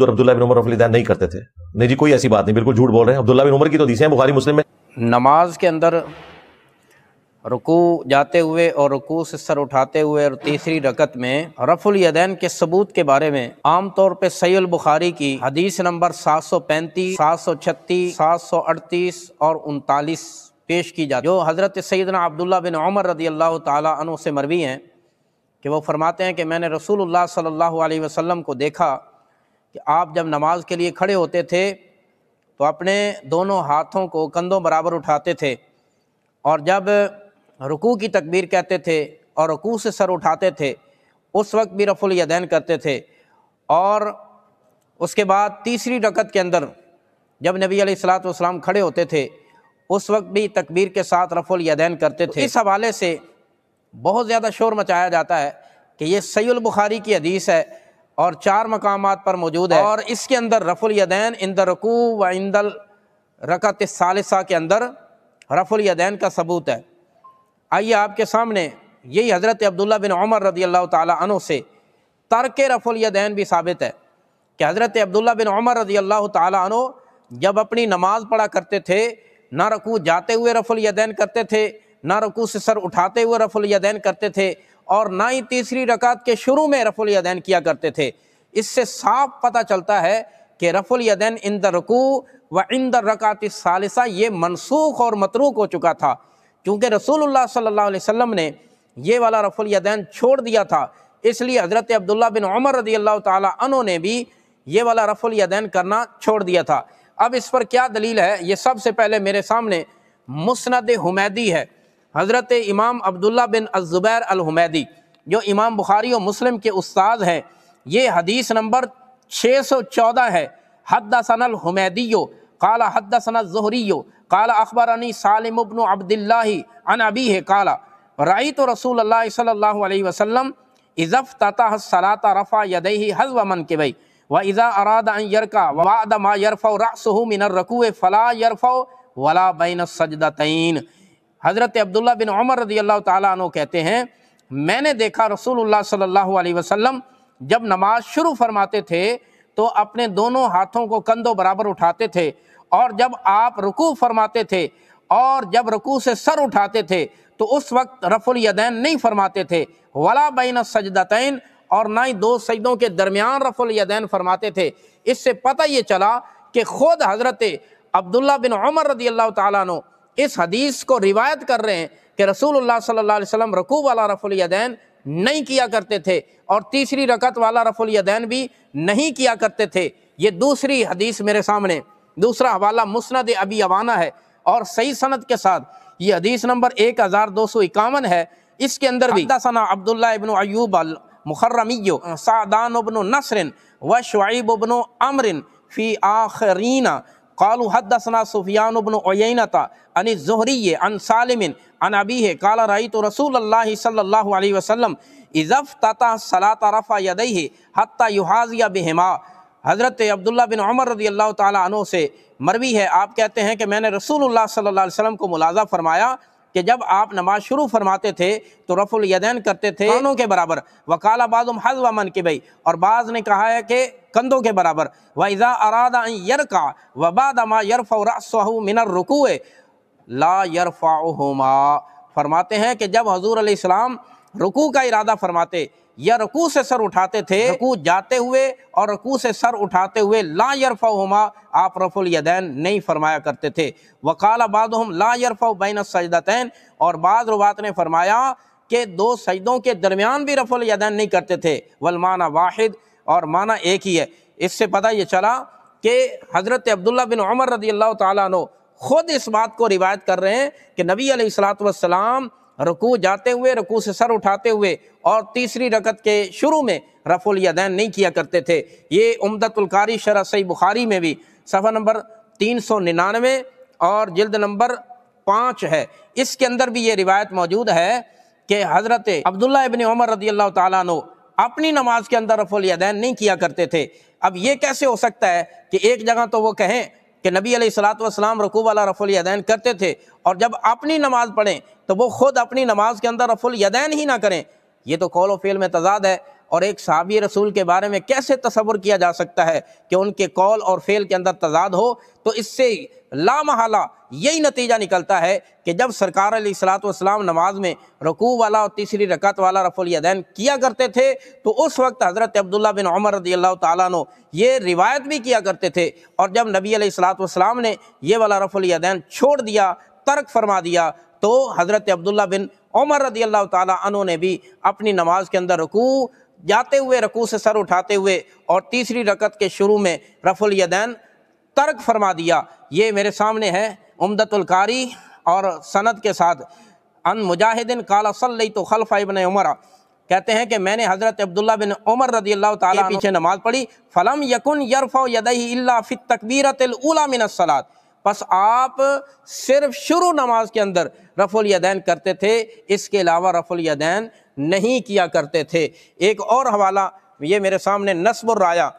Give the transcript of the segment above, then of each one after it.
اور عبداللہ بن عمر رفع اللہ نہیں کرتے تھے؟ نہیں جی کوئی ایسی بات نہیں، بالکل جھوٹ بول رہے ہیں. عبداللہ بن عمر کی تو حدیثیں ہیں بخاری مسلم میں. نماز کے اندر رکوع جاتے ہوئے اور رکوع سے سر اٹھاتے ہوئے اور تیسری رکعت میں رفع الیدین کے ثبوت کے بارے میں عام طور پہ صحیح البخاری کی حدیث نمبر 735، 736، 738 اور 39 پیش کی جاتی ہے، جو حضرت سیدنا عبداللہ بن عمر رضی اللہ تعالیٰ عنہ سے مروی ہیں کہ وہ فرماتے ہیں کہ میں نے رسول اللہ صلی اللہ علیہ وسلم کو دیکھا کہ آپ جب نماز کے لیے کھڑے ہوتے تھے تو اپنے دونوں ہاتھوں کو کندھوں برابر اٹھاتے تھے، اور جب رکوع کی تکبیر کہتے تھے اور رکوع سے سر اٹھاتے تھے اس وقت بھی رفع الیدین کرتے تھے، اور اس کے بعد تیسری رکعت کے اندر جب نبی علیہ الصلوۃ والسلام کھڑے ہوتے تھے اس وقت بھی تکبیر کے ساتھ رفع الیدین کرتے تھے. اس حوالے سے بہت زیادہ شور مچایا جاتا ہے کہ یہ صحیح البخاری کی حدیث ہے اور 4 مقامات پر موجود ہے، اور اس کے اندر رفع الیدین عند الرکوع و عند الرکعۃ الثالثہ کے اندر رفع الیدین کا ثبوت ہے. آئیے آپ کے سامنے یہی حضرت عبداللہ بن عمر رضی اللہ تعالیٰ عنہ سے ترک رفع الیدین بھی ثابت ہے کہ حضرت عبداللہ بن عمر رضی اللہ تعالیٰ عنہ جب اپنی نماز پڑھا کرتے تھے نہ رکوع جاتے ہوئے رفع الیدین کرتے تھے، نہ رکوع سے سر اٹھاتے ہوئے رفع الیدین کرتے تھے، اور نہ ہی تیسری رکعت کے شروع میں رفع الیدین کیا کرتے تھے. اس سے صاف پتہ چلتا ہے کہ رفع الیدین عند الرکوع و عند الرکعۃ الثالثہ یہ منسوخ اور متروک ہو چکا تھا، کیونکہ رسول اللہ صلی اللہ علیہ وسلم نے یہ والا رفع الیدین چھوڑ دیا تھا. اس لیے حضرت عبداللہ بن عمر رضی اللہ تعالیٰ عنہ نے بھی یہ والا رفع الیدین کرنا چھوڑ دیا تھا. اب اس پر کیا دلیل ہے؟ یہ سب سے پہلے میرے سامنے مسند حمیدی ہے، حضرت امام عبداللہ بن الزبیر الحمیدی جو امام بخاری و مسلم کے استاد ہیں. یہ حدیث نمبر 614 ہے. حدثنا الحمیدی قال حدثنا الزہری قال اخبرنی سالم بن عبد اللہ عن ابیہ قال رأیت رسول اللہ صلی اللہ علیہ وسلم اذا افتتح الصلاۃ رفع یدیہ حذو منکبیہ واذا اراد ان یرکع وبعد ما یرفع رأسہ من الرکوع فلا یرفع ولا بین السجدتین. حضرت عبداللہ بن عمر رضی اللہ تعالیٰ عنہ کہتے ہیں میں نے دیکھا رسول اللہ صلی اللہ علیہ وسلم جب نماز شروع فرماتے تھے تو اپنے دونوں ہاتھوں کو کندھوں برابر اٹھاتے تھے، اور جب آپ رکوع فرماتے تھے اور جب رکوع سے سر اٹھاتے تھے تو اس وقت رفع الیدین نہیں فرماتے تھے، ولا بین السجدتین، اور نہ ہی 2 سجدوں کے درمیان رفع الیدین فرماتے تھے. اس سے پتہ یہ چلا کہ خود حضرت عبداللہ بن عمر رضی اللہ تعالیٰ عنہ اس حدیث کو روایت کر رہے ہیں کہ رسول اللہ صلی اللہ علیہ وسلم رکوع والا رفع الیدین نہیں کیا کرتے تھے اور تیسری رکعت والا رفع الیدین بھی نہیں کیا کرتے تھے. یہ دوسری حدیث میرے سامنے، دوسرا حوالہ مسند ابی عوانہ ہے اور صحیح سند کے ساتھ یہ حدیث نمبر 1251 ہے. اس کے اندر بھی حدثنا عبداللہ ابن ایوب المخرمی سعدان بن نصر و شعیب بن عمرو فی آخرین قالوا حدثنا سفیان بن عیینۃ عن الزہری عن سالم عن ابیہ قال رأیت رسول اللہ صلی اللہ علیہ وسلم اذا افتتح الصلاۃ رفع یدیہ حتی یحاذی بہما. حضرت عبداللہ بن عمر رضی اللہ تعالیٰ عنہ سے مروی ہے، آپ کہتے ہیں کہ میں نے رسول اللہ صلی اللہ علیہ وسلم کو ملاحظہ فرمایا کہ جب آپ نماز شروع فرماتے تھے تو رفع الیدین کرتے تھے کانوں کے برابر، وقال بعضهم حذو منکبیہ، اور بعض نے کہا ہے کہ کندھوں کے برابر، وَإِذَا أَرَادَ أَن يَرْكَعَ وَبَعْدَ مَا يَرْفَعُ رَأْسَهُ مِنَ الرُّكُوعِ لَا يَرْفَعُهُمَا. فرماتے ہیں کہ جب حضور علیہ السلام رکوع کا ارادہ فرماتے یا رکوع سے سر اٹھاتے تھے، رکوع جاتے ہوئے اور رکوع سے سر اٹھاتے ہوئے لا يرفعهما آپ رفع الیدین نہیں فرمایا کرتے تھے. وقال بعضهم لا يرفع بین السجدتین، اور بعض روات نے فرمایا کہ 2 سجدوں کے درمیان بھی رفع الیدین نہیں کرتے تھے. والمعنی واحد، اور معنی ایک ہی ہے. اس سے پتہ یہ چلا کہ حضرت عبداللہ بن عمر رضی اللہ تعالیٰ عنہ خود اس بات کو روایت کر رہے ہیں کہ نبی علیہ الصلوۃ والسلام رکوع جاتے ہوئے، رکوع سے سر اٹھاتے ہوئے اور تیسری رکعت کے شروع میں رفع الیدین نہیں کیا کرتے تھے. یہ عمدۃ القاری شرح صحیح بخاری میں بھی صفحہ نمبر 399 اور جلد نمبر 5 ہے. اس کے اندر بھی یہ روایت موجود ہے کہ حضرت عبداللہ ابن عمر رضی اللہ تعالیٰ عنہ اپنی نماز کے اندر رفع الیدین نہیں کیا کرتے تھے. اب یہ کیسے ہو سکتا ہے کہ ایک جگہ تو وہ کہیں کہ نبی علیہ الصلوۃ والسلام رکوع والا رفع الیدین کرتے تھے اور جب اپنی نماز پڑھیں تو وہ خود اپنی نماز کے اندر رفع الیدین ہی نہ کریں؟ یہ تو قول و فعل میں تضاد ہے. اور ایک صحابی رسول کے بارے میں کیسے تصور کیا جا سکتا ہے کہ ان کے قول اور فعل کے اندر تضاد ہو؟ تو اس سے لا محالہ یہی نتیجہ نکلتا ہے کہ جب سرکار علیہ الصلوۃ والسلام نماز میں رکوع والا اور تیسری رکعت والا رفع الیدین کیا کرتے تھے تو اس وقت حضرت عبداللہ بن عمر رضی اللہ تعالیٰ عنہ یہ روایت بھی کیا کرتے تھے، اور جب نبی علیہ الصلوۃ والسلام نے یہ والا رفع الیدین چھوڑ دیا، ترک فرما دیا، تو حضرت عبداللہ بن عمر رضی اللہ تعالیٰ عنہ نے بھی اپنی نماز کے اندر رکوع جاتے ہوئے، رکوع سے سر اٹھاتے ہوئے اور تیسری رکعت کے شروع میں رفع الیدین ترک فرما دیا۔ یہ میرے سامنے ہے عمدۃ القاری اور سند کے ساتھ، ان مجاہد قال صلیت خلف ابن عمر، کہتے ہیں کہ میں نے حضرت عبداللہ بن عمر رضی اللہ تعالیٰ عنہ پیچھے نماز پڑھی، فلم یکن یرفع یدیہ الا فی التکبیرۃ الاولی من الصلاۃ، پس آپ صرف شروع نماز کے اندر رفع الیدین کرتے تھے، اس کے علاوہ رفع الیدین نہیں کیا کرتے تھے۔ ایک اور حوالہ یہ میرے سامنے نصب الرایا،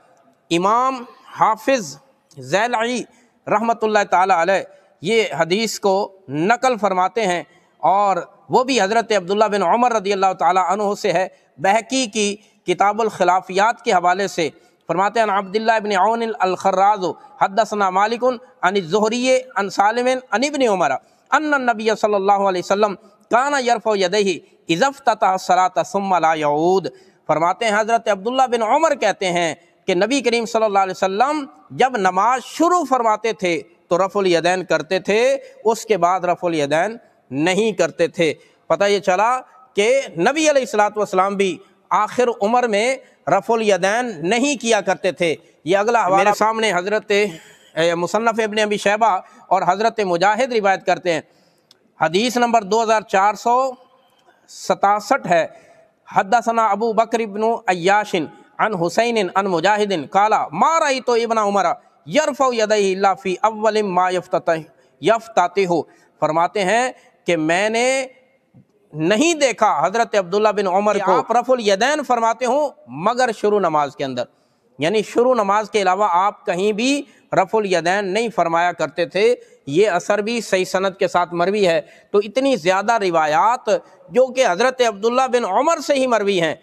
امام حافظ ذیلعی رحمۃ اللہ تعالیٰ علیہ یہ حدیث کو نقل فرماتے ہیں، اور وہ بھی حضرت عبداللہ بن عمر رضی اللہ تعالیٰ عنہ سے ہے، بہقی کی کتاب الخلافیات کے حوالے سے فرماتے ہیں، عبداللہ ابن عون الخراز حدثنا مالک عن الزہری عن سالم عن ابن عمر ان النبی صلی اللہ علیہ وسلم کان یرفع یدیہ اذا افتتح الصلاۃ ثم لا یعود، فرماتے ہیں حضرت عبداللہ بن عمر کہتے ہیں کہ نبی کریم صلی اللہ علیہ وسلم جب نماز شروع فرماتے تھے تو رفع الیدین کرتے تھے، اس کے بعد رفع الیدین نہیں کرتے تھے۔ پتہ یہ چلا کہ نبی علیہ الصلوۃ والسلام بھی آخر عمر میں رفع الیدین نہیں کیا کرتے تھے۔ یہ اگلا حوالہ میرے سامنے حضرت مصنف ابن ابی شیبہ اور حضرت مجاہد روایت کرتے ہیں، حدیث نمبر 2467 ہے، حدثنا ابو بکر بن عیاش عن حسین عن مجاہد قال ما رأیت ابن عمر یرفع یدیہ الا فی اول ما یفتتح، فرماتے ہیں کہ میں نے نہیں دیکھا حضرت عبداللہ بن عمر کو آپ رفع الیدین فرماتے ہوں مگر شروع نماز کے اندر، یعنی شروع نماز کے علاوہ آپ کہیں بھی رفع الیدین نہیں فرمایا کرتے تھے۔ یہ اثر بھی صحیح سند کے ساتھ مروی ہے۔ تو اتنی زیادہ روایات جو کہ حضرت عبداللہ بن عمر سے ہی مروی ہیں،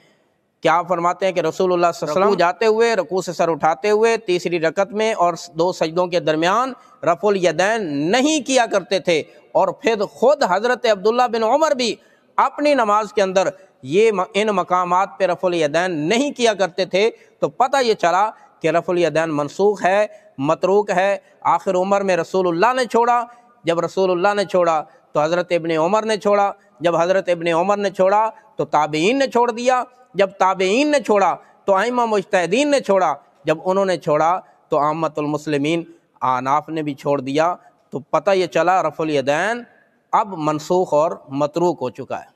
کیا فرماتے ہیں کہ رسول اللہ صلی اللہ علیہ وسلم جاتے ہوئے، رکوع سے سر اٹھاتے ہوئے، تیسری رکعت میں اور 2 سجدوں کے درمیان رفع الیدین نہیں کیا کرتے تھے، اور پھر خود حضرت عبداللہ بن عمر بھی اپنی نماز کے اندر ان مقامات پہ رفع الیدین نہیں کیا کرتے تھے۔ تو پتہ یہ چلا کہ رفع الیدین منسوخ ہے، متروک ہے۔ آخر عمر میں رسول اللہ نے چھوڑا، جب رسول اللہ نے چھوڑا تو حضرت ابن عمر نے چھوڑا، جب حضرت ابن عمر نے چھوڑا تو تابعین نے چھوڑ دیا، جب تابعین نے چھوڑا تو ائمہ مجتہدین نے چھوڑا، جب انہوں نے چھوڑا تو عامۃ المسلمین احناف نے بھی چھوڑ دیا۔ تو پتہ یہ چلا رفع الیدین اب منسوخ اور متروک ہو چکا ہے۔